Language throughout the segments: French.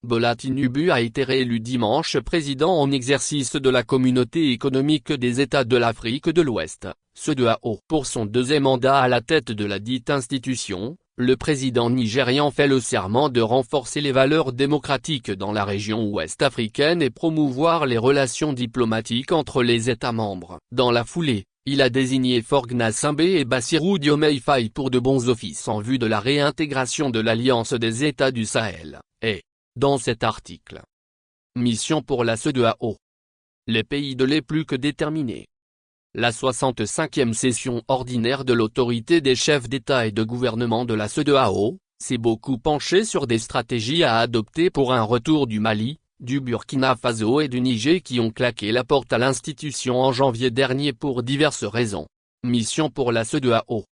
Bola Tinubu a été réélu dimanche président en exercice de la Communauté économique des États de l'Afrique de l'Ouest, CEDEAO. Pour son deuxième mandat à la tête de la dite institution, le président nigérian fait le serment de renforcer les valeurs démocratiques dans la région ouest africaine et promouvoir les relations diplomatiques entre les États membres. Dans la foulée, il a désigné Faure Gnassingbé et Bassirou Diomaye Faye pour de bons offices en vue de la réintégration de l'Alliance des États du Sahel, et, dans cet article, mission pour la CEDEAO. Les pays de l'est plus que déterminés. La 65e session ordinaire de l'autorité des chefs d'État et de gouvernement de la CEDEAO s'est beaucoup penchée sur des stratégies à adopter pour un retour du Mali, du Burkina Faso et du Niger qui ont claqué la porte à l'institution en janvier dernier pour diverses raisons. Mission pour la CEDEAO.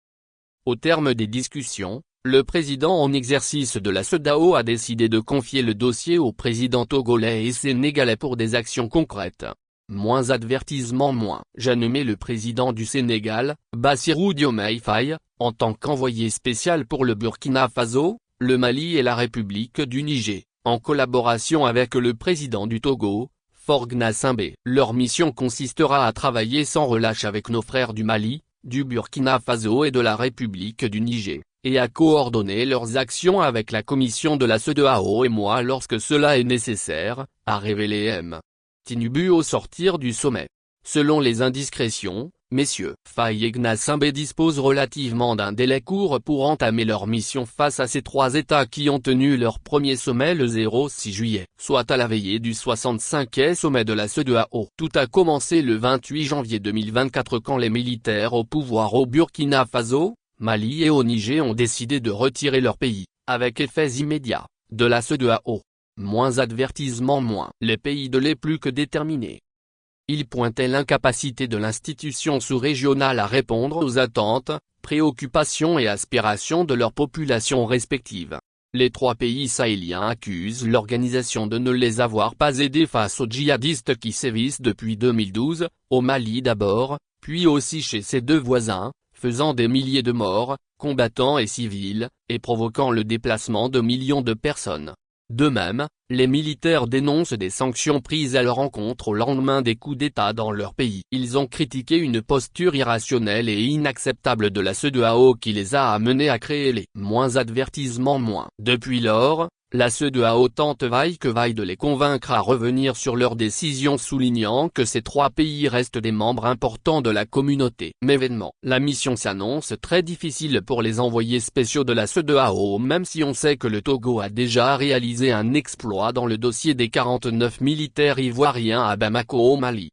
Au terme des discussions, le président en exercice de la CEDEAO a décidé de confier le dossier aux présidents togolais et sénégalais pour des actions concrètes. Moins avertissement moins. J'ai nommé le président du Sénégal, Bassirou Diomaye Faye, en tant qu'envoyé spécial pour le Burkina Faso, le Mali et la République du Niger, en collaboration avec le président du Togo, Faure Gnassingbé. Leur mission consistera à travailler sans relâche avec nos frères du Mali, du Burkina Faso et de la République du Niger, et à coordonner leurs actions avec la commission de la CEDEAO et moi lorsque cela est nécessaire, a révélé M. Tinubu au sortir du sommet. Selon les indiscrétions, messieurs Faye et Gnassingbé disposent relativement d'un délai court pour entamer leur mission face à ces trois États qui ont tenu leur premier sommet le 6 juillet, soit à la veillée du 65e sommet de la CEDEAO. Tout a commencé le 28 janvier 2024 quand les militaires au pouvoir au Burkina Faso, Mali et au Niger ont décidé de retirer leur pays, avec effets immédiats, de la CEDEAO. Moins avertissement moins. Les pays de l'est plus que déterminés. Il pointait l'incapacité de l'institution sous-régionale à répondre aux attentes, préoccupations et aspirations de leurs populations respectives. Les trois pays sahéliens accusent l'organisation de ne les avoir pas aidés face aux djihadistes qui sévissent depuis 2012, au Mali d'abord, puis aussi chez ses deux voisins, faisant des milliers de morts, combattants et civils, et provoquant le déplacement de millions de personnes. De même, les militaires dénoncent des sanctions prises à leur encontre au lendemain des coups d'État dans leur pays. Ils ont critiqué une posture irrationnelle et inacceptable de la CEDEAO qui les a amenés à créer les moins avertissements moins. Depuis lors, la CEDEAO tente vaille que vaille de les convaincre à revenir sur leurs décisions soulignant que ces trois pays restent des membres importants de la communauté. Mais vainement, la mission s'annonce très difficile pour les envoyés spéciaux de la CEDEAO même si on sait que le Togo a déjà réalisé un exploit dans le dossier des 49 militaires ivoiriens à Bamako au Mali.